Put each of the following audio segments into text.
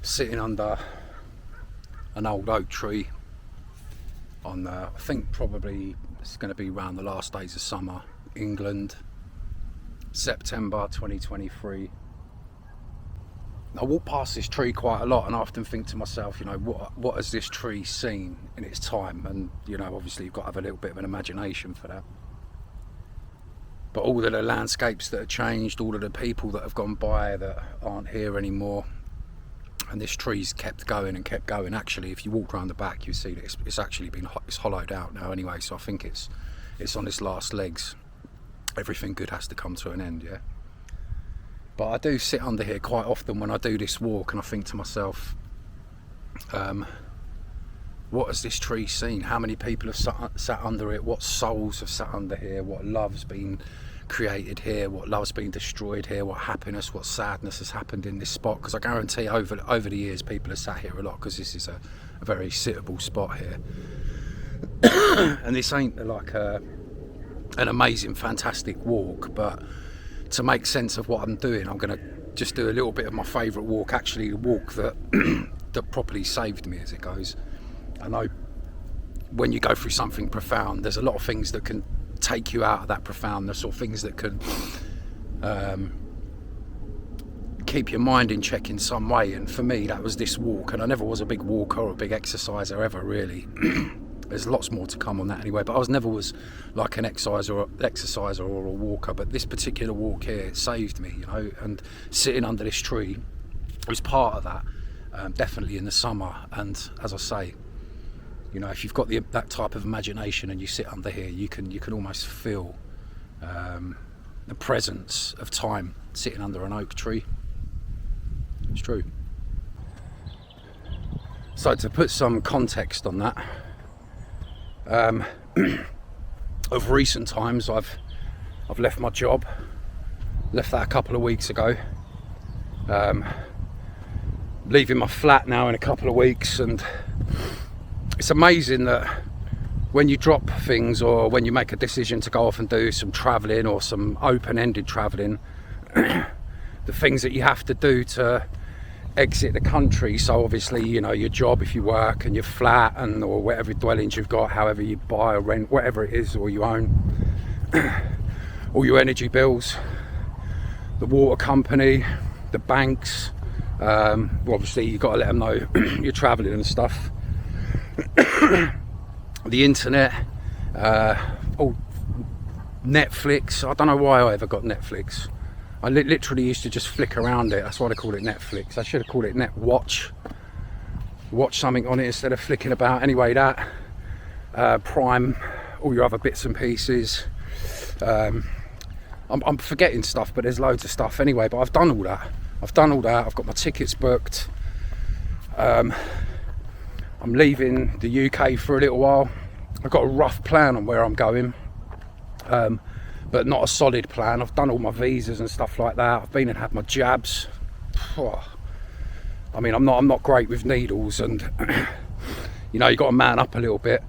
Sitting under an old oak tree on I think probably it's going to be around the last days of summer, England, September 2023. I walk past this tree quite a lot and I often think to myself, you know, what has this tree seen in its time? And you know, obviously you've got to have a little bit of an imagination for that. But all of the landscapes that have changed, all of the people that have gone by that aren't here anymore, and this tree's kept going and kept going. Actually, if you walk around the back, you see that it's actually been hollowed out now anyway. So I think it's on its last legs. Everything good has to come to an end, yeah. But I do sit under here quite often when I do this walk, and I think to myself, what has this tree seen? How many people have sat under it? What souls have sat under here? What love's been created here? What love's been destroyed here? What happiness, what sadness has happened in this spot? Because I guarantee over the years people have sat here a lot, because this is a very sittable spot here. And this ain't like an amazing, fantastic walk, but to make sense of what I'm doing, I'm going to just do a little bit of my favourite walk, actually the walk that that properly saved me, as it goes. I know when you go through something profound, there's a lot of things that can take you out of that profoundness, or things that can keep your mind in check in some way. And for me, that was this walk. And I never was a big walker or a big exerciser ever, really. There's lots more to come on that anyway, but I never was like an exerciser or a walker. But this particular walk here, it saved me, you know. And sitting under this tree was part of that, definitely in the summer. And as I say, you know, if you've got that type of imagination and you sit under here, you can almost feel the presence of time sitting under an oak tree. It's true. So to put some context on that, of recent times, I've left my job. Left that a couple of weeks ago. Leaving my flat now in a couple of weeks, and it's amazing that when you drop things, or when you make a decision to go off and do some travelling or some open-ended travelling, the things that you have to do to exit the country. So obviously, you know, your job if you work, and your flat, and or whatever dwellings you've got, however you buy or rent, whatever it is, or you own, all your energy bills, the water company, the banks, well, obviously you've got to let them know you're travelling and stuff. The internet, Netflix. I don't know why I ever got Netflix. I literally used to just flick around it. That's why they called it Netflix. I should have called it Netwatch. Watch something on it instead of flicking about. Anyway, that Prime, all your other bits and pieces. I'm forgetting stuff, but there's loads of stuff anyway. But I've done all that. I've got my tickets booked. I'm leaving the UK for a little while. I've got a rough plan on where I'm going, but not a solid plan. I've done all my visas and stuff like that. I've been and had my jabs. I mean, I'm not great with needles, and you know, you got to man up a little bit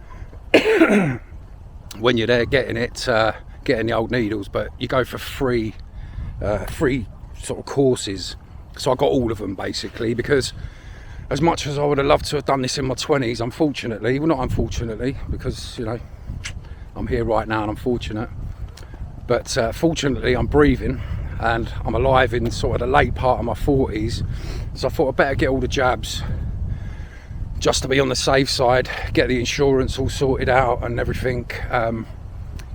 when you're there getting the old needles. But you go for free sort of courses, so I got all of them basically, because as much as I would have loved to have done this in my 20s, unfortunately, well, not unfortunately, because, you know, I'm here right now and I'm fortunate, but fortunately I'm breathing and I'm alive in sort of the late part of my 40s, so I thought I'd better get all the jabs just to be on the safe side, get the insurance all sorted out and everything.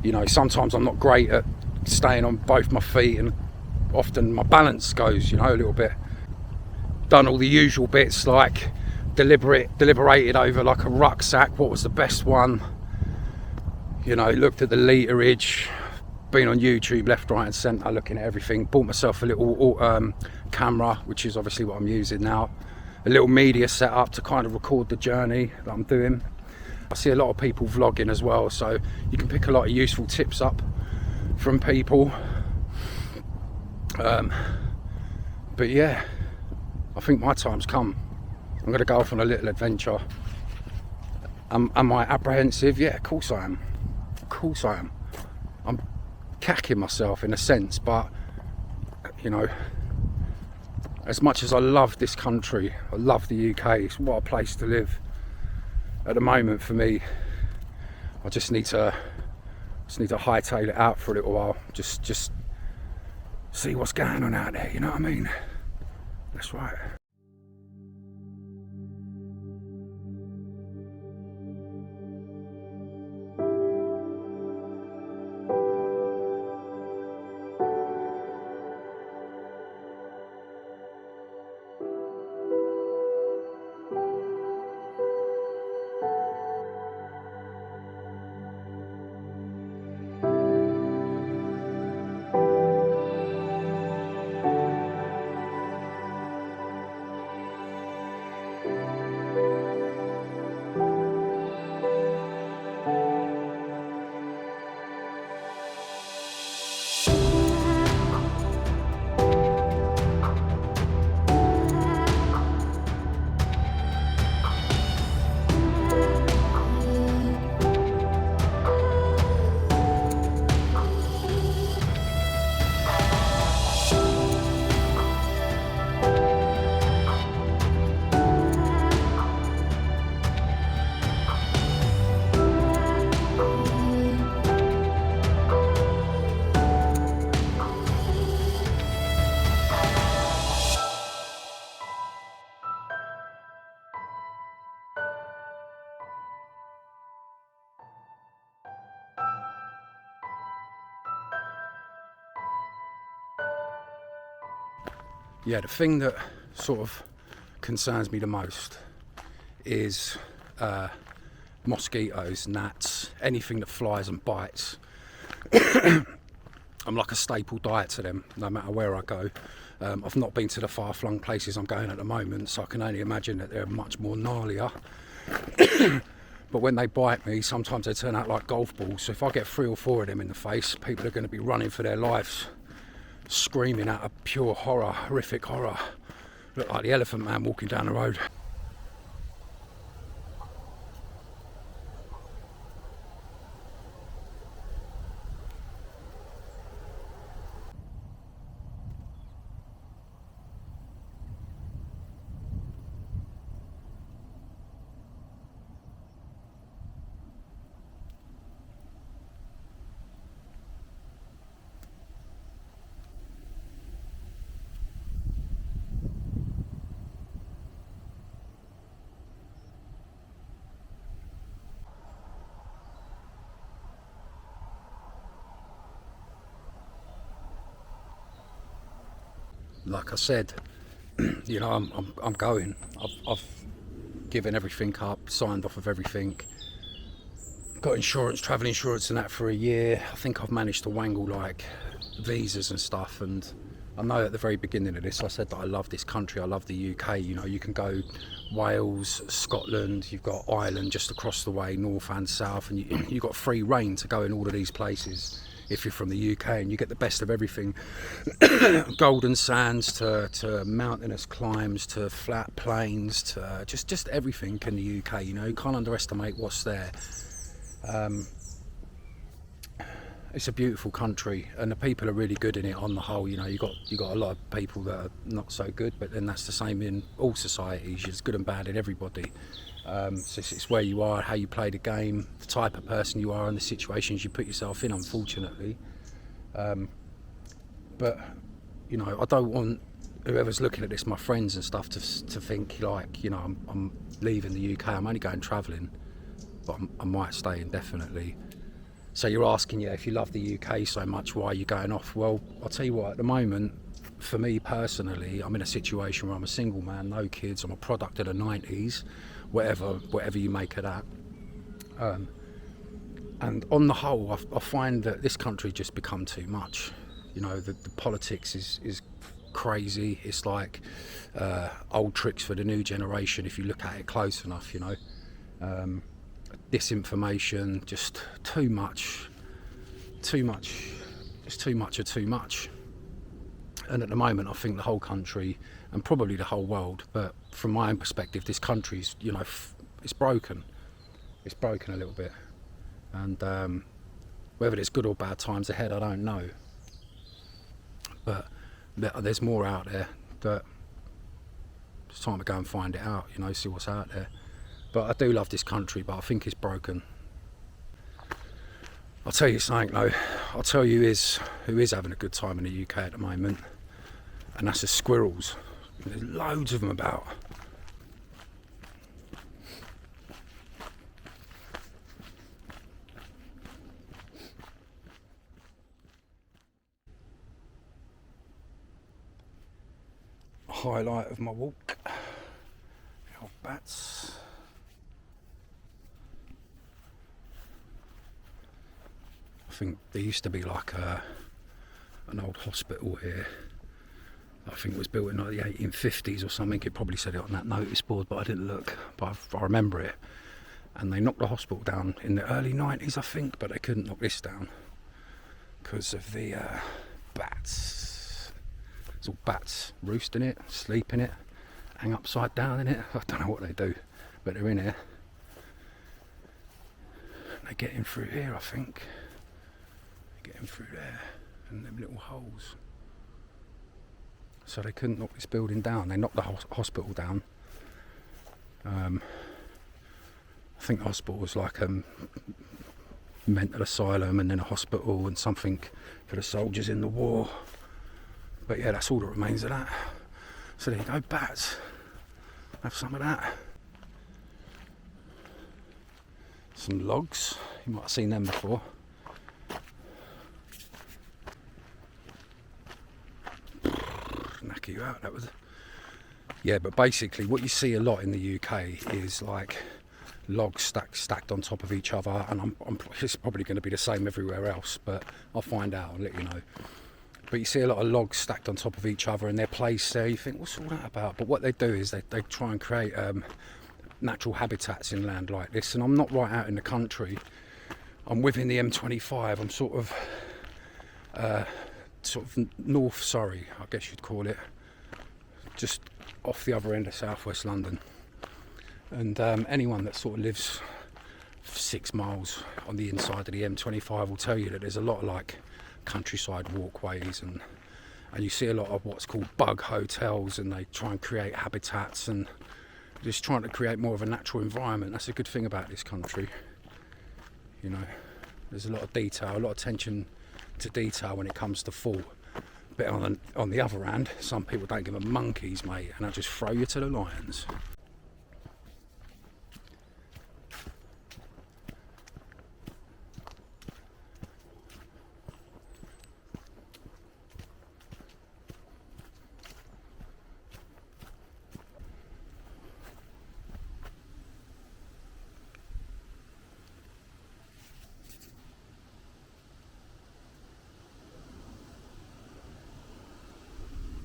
You know, sometimes I'm not great at staying on both my feet, and often my balance goes, you know, a little bit. Done all the usual bits, like deliberated over like a rucksack, what was the best one, you know, looked at the literage, been on YouTube left, right and centre looking at everything, bought myself a little camera, which is obviously what I'm using now, a little media setup to kind of record the journey that I'm doing. I see a lot of people vlogging as well, so you can pick a lot of useful tips up from people. But yeah, I think my time's come. I'm going to go off on a little adventure. Am I apprehensive? Yeah, of course I am. Of course I am. I'm cacking myself in a sense, but you know, as much as I love this country, I love the UK, it's what a place to live. At the moment for me, I just need to hightail it out for a little while. Just see what's going on out there, you know what I mean? That's right. Yeah, the thing that sort of concerns me the most is mosquitoes, gnats, anything that flies and bites. I'm like a staple diet to them, no matter where I go. I've not been to the far-flung places I'm going at the moment, so I can only imagine that they're much more gnarlier. But when they bite me, sometimes they turn out like golf balls. So if I get 3 or 4 of them in the face, people are going to be running for their lives, screaming out of pure horror, horrific horror. Look like the Elephant Man walking down the road. Like I said, you know, I'm going. I've given everything up, signed off of everything. Got insurance, travel insurance and that for a year. I think I've managed to wangle like visas and stuff. And I know at the very beginning of this, I said that I love this country. I love the UK. You know, you can go Wales, Scotland. You've got Ireland just across the way, north and south, and you've got free reign to go in all of these places. if you're from the UK, and you get the best of everything. Golden sands to mountainous climbs to flat plains to just everything in the UK. You know, you can't underestimate what's there. It's a beautiful country, and the people are really good in it on the whole. You know, you got a lot of people that are not so good, but then that's the same in all societies. It's good and bad in everybody. So it's where you are, how you play the game, the type of person you are, and the situations you put yourself in, unfortunately. But you know, I don't want whoever's looking at this, my friends and stuff, to think like, you know, I'm leaving the UK. I'm only going travelling, but I might stay indefinitely. So you're asking, yeah, if you love the UK so much, why are you going off? Well, I'll tell you what, at the moment, for me personally, I'm in a situation where I'm a single man, no kids, I'm a product of the 90s, whatever you make of that. And on the whole, I find that this country just become too much. You know, the politics is crazy. It's like old tricks for the new generation if you look at it close enough, you know. Disinformation, just too much, just too much of too much. And at the moment, I think the whole country, and probably the whole world, but from my own perspective, this country's, you know, it's broken. It's broken a little bit. And whether there's good or bad times ahead, I don't know. But there's more out there that it's time to go and find it out, you know, see what's out there. But I do love this country, but I think it's broken. I'll tell you something though, I'll tell you who is having a good time in the UK at the moment, and that's the squirrels. There's loads of them about. Highlight of my walk, the old bats. I think there used to be like an old hospital here. I think it was built in like the 1850s or something. It probably said it on that notice board, but I didn't look. But I remember it. And they knocked the hospital down in the early 90s, I think, but they couldn't knock this down because of the bats. There's all bats roost in it, sleep in it, hang upside down in it. I don't know what they do, but they're in here. They get in through here, I think. Getting through there and them little holes. So they couldn't knock this building down. They knocked the hospital down. I think the hospital was like a mental asylum and then a hospital and something for the soldiers in the war. But yeah, that's all that remains of that. So there you go, bats. Have some of that. Some logs. You might have seen them before. Knacker you out, that was. Yeah, but basically what you see a lot in the UK is like logs stacked on top of each other, and it's probably going to be the same everywhere else, but I'll find out and let you know. But you see a lot of logs stacked on top of each other and they're placed there. You think, what's all that about? But what they do is they try and create natural habitats in land like this. And I'm not right out in the country. I'm within the M25. I'm sort of North Surrey, I guess you'd call it, just off the other end of southwest London. And anyone that sort of lives 6 miles on the inside of the M25 will tell you that there's a lot of like countryside walkways, and you see a lot of what's called bug hotels, and they try and create habitats and just trying to create more of a natural environment. That's a good thing about this country, you know. There's a lot of detail, a lot of attention to detail when it comes to fall. But on the other hand, some people don't give a monkeys, mate, and they'll just throw you to the lions.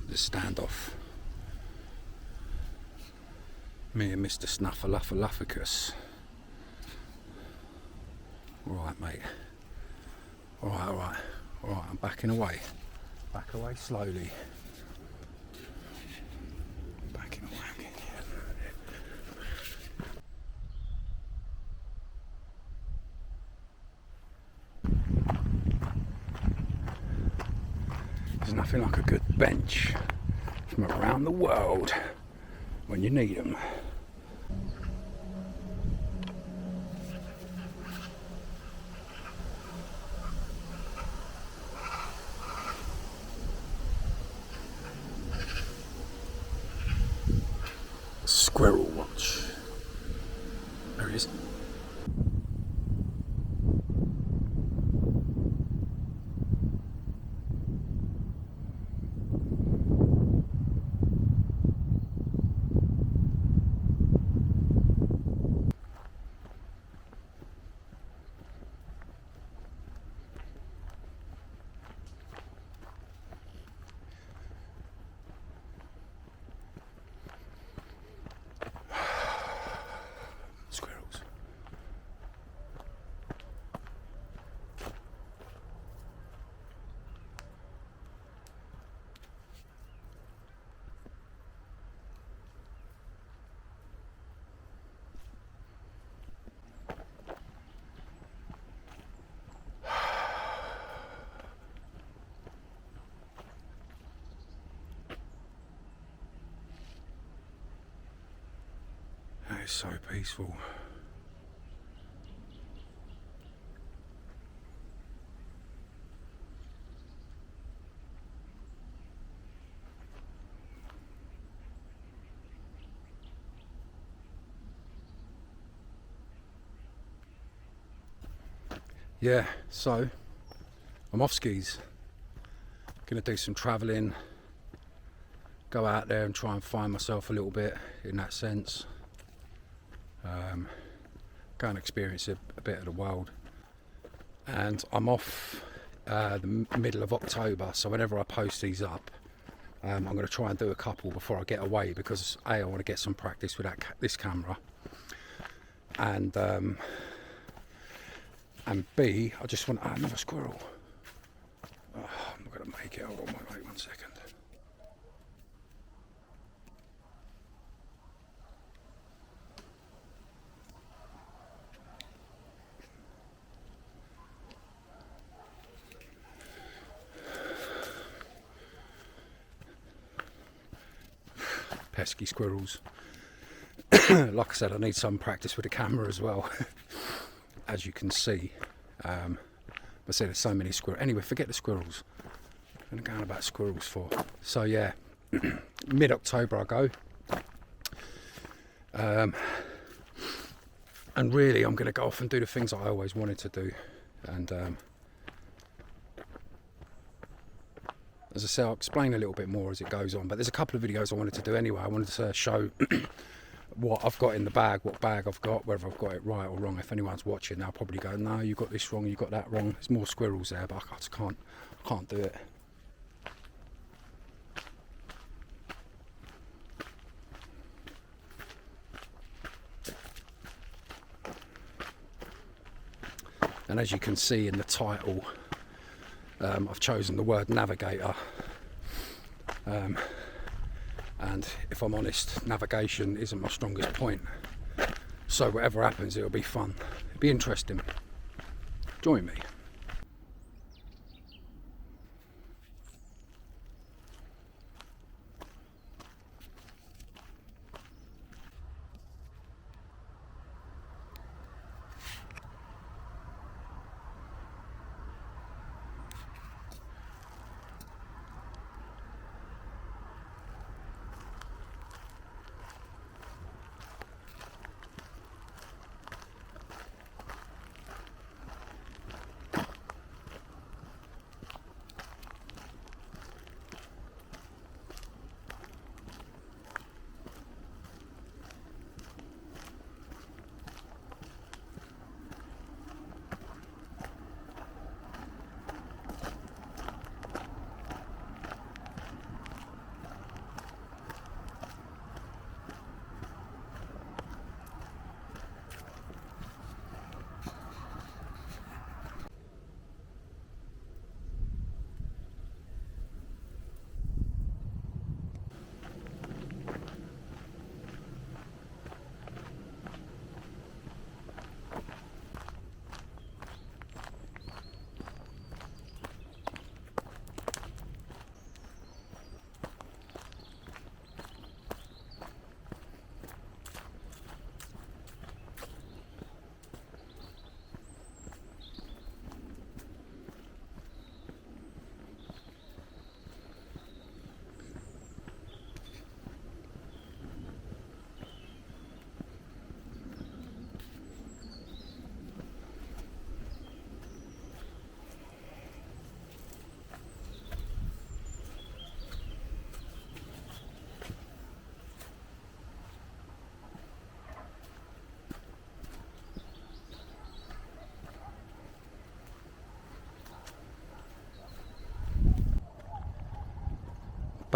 The standoff. Me and Mr. Snuffleupagus. Right, mate. Alright, alright. Alright, I'm backing away. Back away slowly. Backing away again, There's nothing like a good bench from around the world when you need them. Squirrel watch. There he is. Squirrels. That is so peaceful. Yeah, so I'm off skis. Gonna do some travelling, go out there and try and find myself a little bit in that sense. Go and experience a bit of the world. And I'm off the middle of October, so whenever I post these up, I'm going to try and do a couple before I get away, because A, I want to get some practice with this camera, and B, I just want another squirrel. Oh, I'm not going to make it. Hold on, wait 1 second. Pesky squirrels. Like I said, I need some practice with the camera as well, as you can see. But see, there's so many squirrels. Anyway, forget the squirrels. I'm going to go on about squirrels for. So yeah, mid-October I go. And really, I'm going to go off and do the things I always wanted to do. And as I say, I'll explain a little bit more as it goes on. But there's a couple of videos I wanted to do anyway. I wanted to show what I've got in the bag, what bag I've got, whether I've got it right or wrong. If anyone's watching, they'll probably go, no, you got this wrong, you got that wrong. There's more squirrels there, but I just can't do it. And as you can see in the title, I've chosen the word navigator. And if I'm honest, navigation isn't my strongest point. So whatever happens, it'll be fun. It'll be interesting. Join me.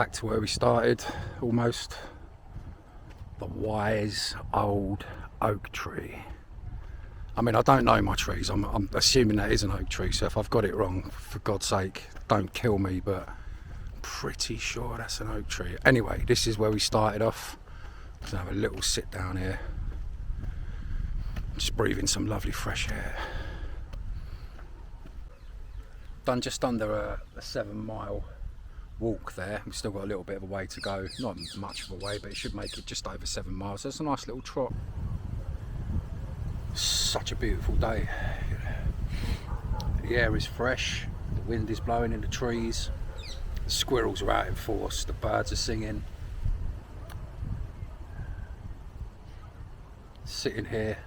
back to where we started, almost. The wise old oak tree. I mean, I don't know my trees. I'm assuming that is an oak tree, so if I've got it wrong, for God's sake, don't kill me, but I'm pretty sure that's an oak tree. Anyway, this is where we started off. Let's have a little sit down here. Just breathing some lovely fresh air. Done just under a 7-mile walk there. We've still got a little bit of a way to go. Not much of a way, but it should make it just over 7 miles. So it's a nice little trot. Such a beautiful day. The air is fresh, the wind is blowing in the trees, the squirrels are out in force, the birds are singing. Sitting here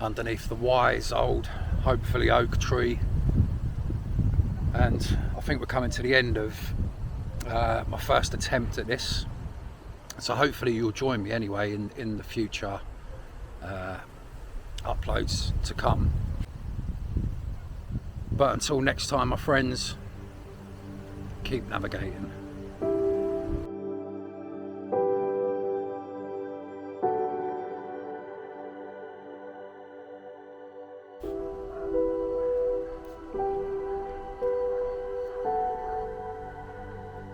underneath the wise old, hopefully oak tree, and I think we're coming to the end of my first attempt at this, so hopefully you'll join me anyway in the future uploads to come. But until next time, my friends, keep navigating.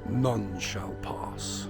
None shall pass.